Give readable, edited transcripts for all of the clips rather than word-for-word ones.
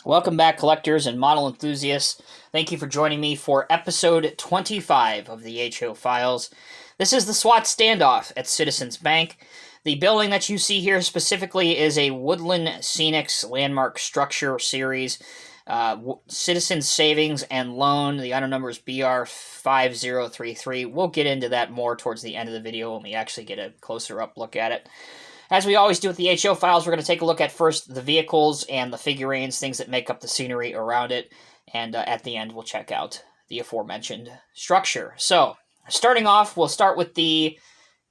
Welcome back, collectors and model enthusiasts. Thank you for joining me for episode 25 of the HO Files. This is the SWAT standoff at Citizens Bank. The building that you see here specifically is a Woodland Scenics landmark structure series. Citizens Savings and Loan, the item number is BR5033. We'll get into that more towards the end of the video when we actually get a closer up look at it. As we always do with the HO Files, we're going to take a look at first the vehicles and the figurines, things that make up the scenery around it, and at the end we'll check out the aforementioned structure. So, starting off, we'll start with the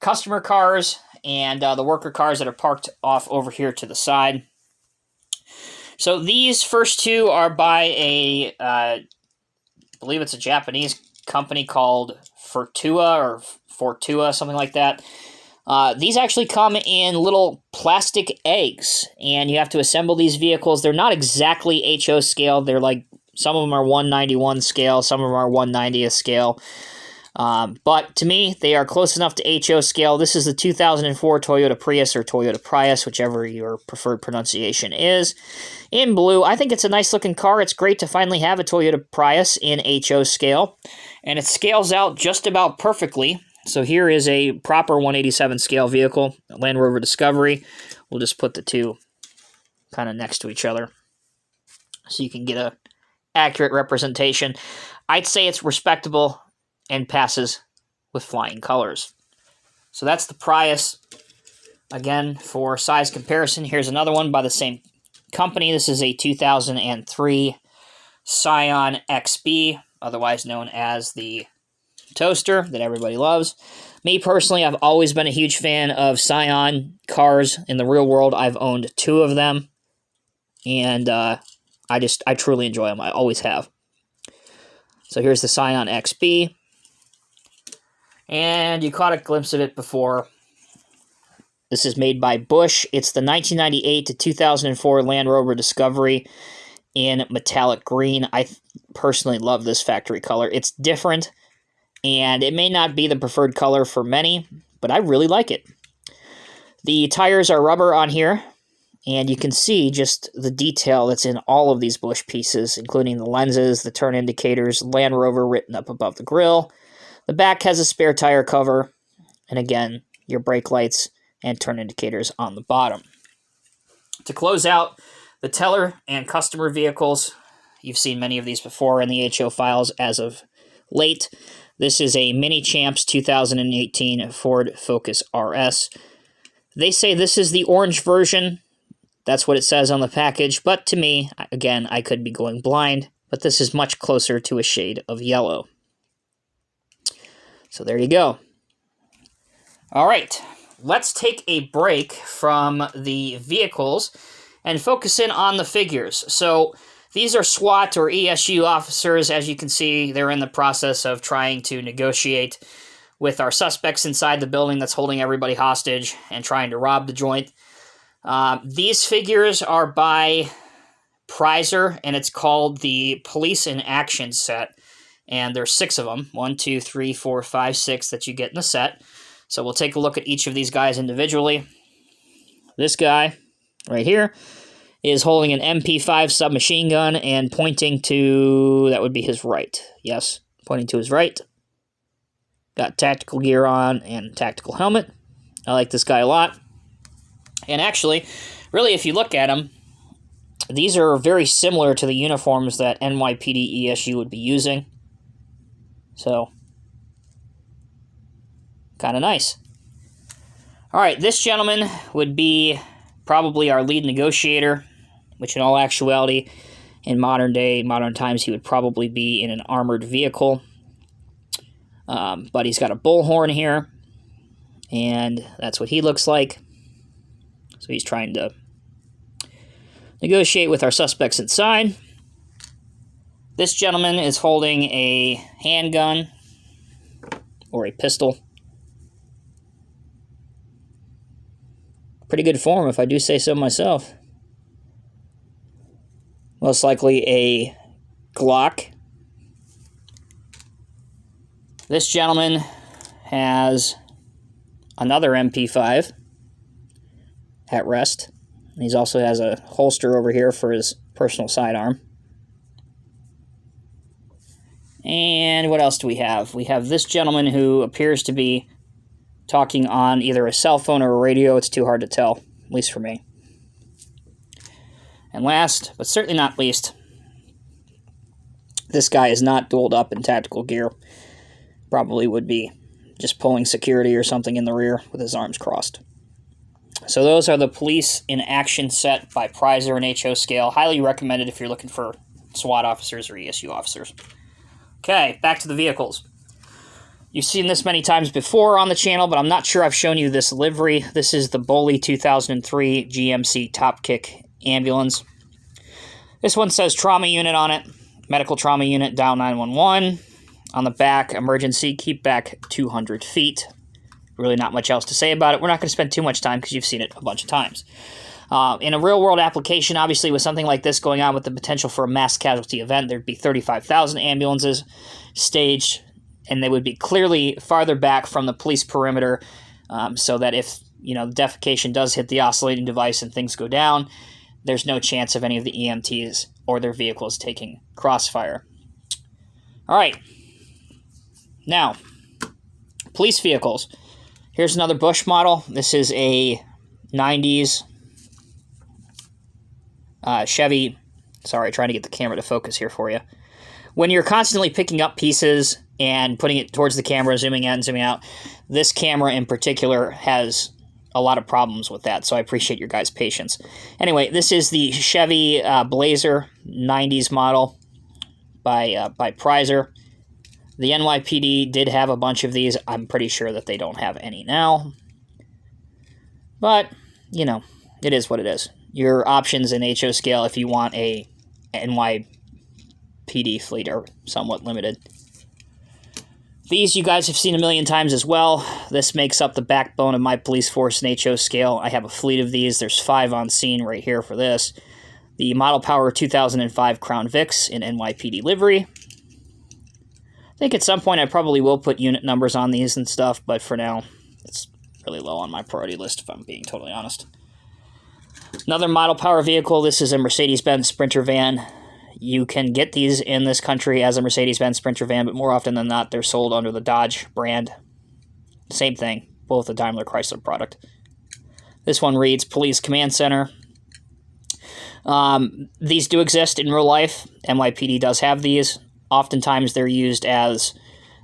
customer cars and the worker cars that are parked off over here to the side. So these first two are by I believe it's a Japanese company called Fortua, something like that. These actually come in little plastic eggs, and you have to assemble these vehicles. They're not exactly HO scale. They're like, some of them are 191 scale, some of them are 190th scale. But to me, they are close enough to HO scale. This is the 2004 Toyota Prius or Toyota Prius, whichever your preferred pronunciation is. In blue, I think it's a nice looking car. It's great to finally have a Toyota Prius in HO scale, and it scales out just about perfectly. So here is a proper 187 scale vehicle, Land Rover Discovery. We'll just put the two kind of next to each other so you can get a accurate representation. I'd say it's respectable and passes with flying colors. So that's the Prius. Again, for size comparison, here's another one by the same company. This is a 2003 Scion XB, otherwise known as the toaster that everybody loves. Me personally, I've always been a huge fan of Scion cars in the real world. I've owned two of them, and I truly enjoy them. I always have. So here's the Scion XB, and you caught a glimpse of it before. This is made by Bush. It's the 1998 to 2004 Land Rover Discovery in metallic green. I personally love this factory color. It's different, and it may not be the preferred color for many, but I really like it. The tires are rubber on here, and you can see just the detail that's in all of these Bush pieces, including the lenses, the turn indicators, Land Rover written up above the grille. The back has a spare tire cover, and again, your brake lights and turn indicators on the bottom. To close out the teller and customer vehicles, you've seen many of these before in the HO Files as of late. This is a Mini Champs 2018 Ford Focus RS. They say this is the orange version. That's what it says on the package, but to me, again, I could be going blind, but this is much closer to a shade of yellow. So there you go. All right, let's take a break from the vehicles and focus in on the figures. So these are SWAT or ESU officers. As you can see, they're in the process of trying to negotiate with our suspects inside the building that's holding everybody hostage and trying to rob the joint. These figures are by Prizer, and it's called the Police in Action set. And there's 6 of them. 1, 2, 3, 4, 5, 6 that you get in the set. So we'll take a look at each of these guys individually. This guy right here is holding an MP5 submachine gun and pointing to, that would be his right. Yes, pointing to his right. Got tactical gear on and tactical helmet. I like this guy a lot. And actually, really, if you look at them, these are very similar to the uniforms that NYPD ESU would be using. So, kind of nice. All right, this gentleman would be probably our lead negotiator, which in all actuality, in modern times, he would probably be in an armored vehicle. But he's got a bullhorn here, and that's what he looks like. So he's trying to negotiate with our suspects inside. This gentleman is holding a handgun or a pistol. Pretty good form, if I do say so myself. Most likely a Glock. This gentleman has another MP5 at rest. He also has a holster over here for his personal sidearm. And what else do we have? We have this gentleman who appears to be talking on either a cell phone or a radio. It's too hard to tell, at least for me. And last, but certainly not least, this guy is not doled up in tactical gear. Probably would be just pulling security or something in the rear with his arms crossed. So those are the police in action set by Prizer and HO scale. Highly recommended if you're looking for SWAT officers or ESU officers. Okay, back to the vehicles. You've seen this many times before on the channel, but I'm not sure I've shown you this livery. This is the Boley 2003 GMC Top Kick ambulance. This one says trauma unit on it. Medical trauma unit, dial 911. On the back, emergency, keep back 200 feet. Really not much else to say about it. We're not going to spend too much time because you've seen it a bunch of times. In a real-world application, obviously, with something like this going on with the potential for a mass casualty event, there'd be 35,000 ambulances staged, and they would be clearly farther back from the police perimeter so that if, the defecation does hit the oscillating device and things go down, there's no chance of any of the EMTs or their vehicles taking crossfire. All right. Now, police vehicles. Here's another Bush model. This is a 90s Chevy. Sorry, trying to get the camera to focus here for you. When you're constantly picking up pieces and putting it towards the camera, zooming in and zooming out, this camera in particular has a lot of problems with that, so I appreciate your guys' patience. Anyway, this is the Chevy Blazer 90s model by Prizer. The NYPD did have a bunch of these. I'm pretty sure that they don't have any now. But, it is what it is. Your options in HO scale, if you want a NYPD fleet, are somewhat limited. These you guys have seen a million times as well. This makes up the backbone of my police force in HO scale. I have a fleet of these. There's 5 on scene right here for this. The Model Power 2005 Crown Vics in NYPD livery. I think at some point I probably will put unit numbers on these and stuff, but for now, it's really low on my priority list, if I'm being totally honest. Another Model Power vehicle. This is a Mercedes-Benz Sprinter van. You can get these in this country as a Mercedes-Benz Sprinter van, but more often than not, they're sold under the Dodge brand. Same thing, both a Daimler Chrysler product. This one reads Police Command Center. These do exist in real life. NYPD does have these. Oftentimes they're used as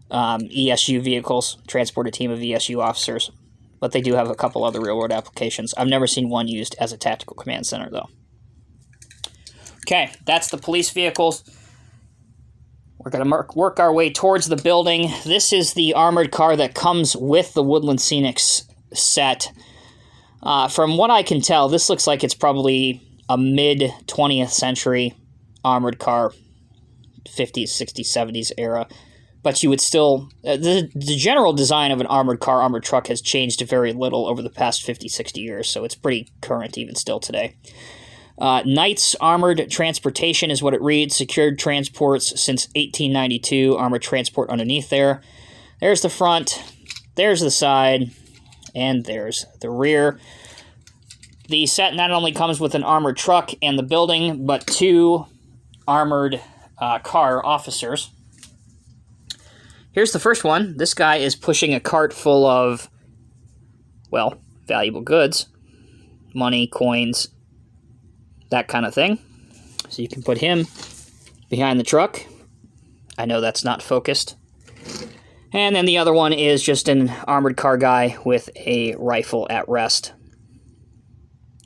ESU vehicles, transport a team of ESU officers, but they do have a couple other real-world applications. I've never seen one used as a tactical command center, though. Okay, that's the police vehicles. We're going to work our way towards the building. This is the armored car that comes with the Woodland Scenics set. From what I can tell, this looks like it's probably a mid-20th century armored car, 50s, 60s, 70s era. But you would still... the general design of an armored car, armored truck has changed very little over the past 50, 60 years, so it's pretty current even still today. Knights Armored Transportation is what it reads. Secured transports since 1892. Armored transport underneath there. There's the front. There's the side. And there's the rear. The set not only comes with an armored truck and the building, but 2 armored car officers. Here's the first one. This guy is pushing a cart full of, well, valuable goods. Money, coins, that kind of thing. So you can put him behind the truck. I know that's not focused. And then the other one is just an armored car guy with a rifle at rest.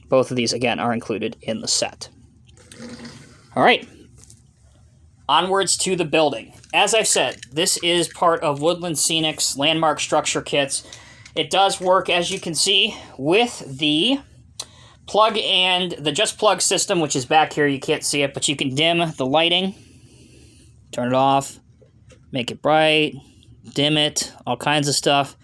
Both of these, again, are included in the set. All right. Onwards to the building. As I've said, this is part of Woodland Scenics landmark structure kits. It does work, as you can see, with the plug and the just plug system, which is back here. You can't see it, but you can dim the lighting, turn it off, make it bright, dim it, all kinds of stuff.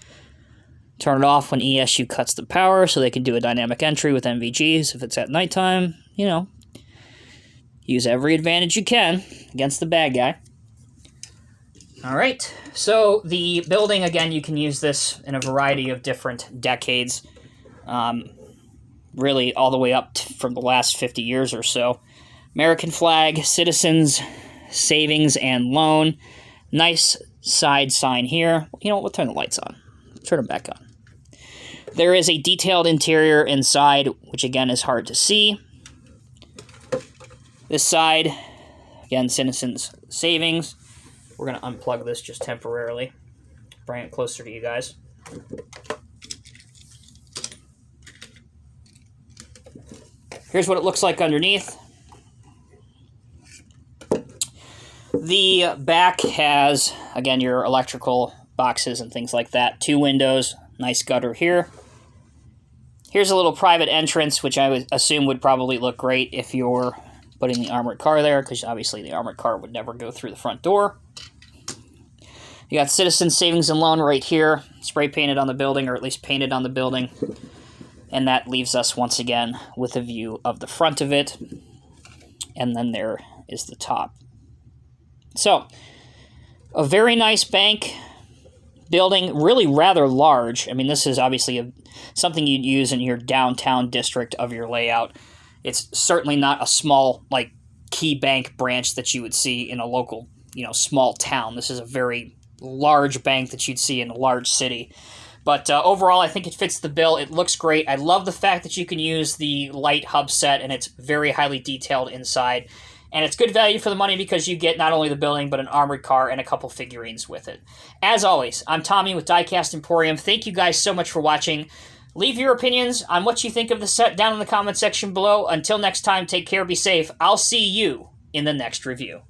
Turn it off when ESU cuts the power so they can do a dynamic entry with NVGs if it's at nighttime. Use every advantage you can against the bad guy. All right, so the building, again, you can use this in a variety of different decades. really all the way up from the last 50 years or so. American flag, Citizens Savings and Loan. Nice side sign here. You know what? We'll turn the lights on. Turn them back on. There is a detailed interior inside, which again is hard to see. This side, again, Citizens Savings. We're going to unplug this just temporarily. Bring it closer to you guys. Here's what it looks like underneath. The back has, again, your electrical boxes and things like that. 2 windows, nice gutter here. Here's a little private entrance, which I would assume would probably look great if you're putting the armored car there, because obviously the armored car would never go through the front door. You got Citizens Savings and Loan right here, spray painted on the building, or at least painted on the building. And that leaves us once again with a view of the front of it. And then there is the top. So, a very nice bank building, really rather large. I mean, this is obviously something you'd use in your downtown district of your layout. It's certainly not a small, like, key bank branch that you would see in a local, small town. This is a very large bank that you'd see in a large city. But overall, I think it fits the bill. It looks great. I love the fact that you can use the light hub set, and it's very highly detailed inside. And it's good value for the money because you get not only the building, but an armored car and a couple figurines with it. As always, I'm Tommy with Diecast Emporium. Thank you guys so much for watching. Leave your opinions on what you think of the set down in the comment section below. Until next time, take care, be safe. I'll see you in the next review.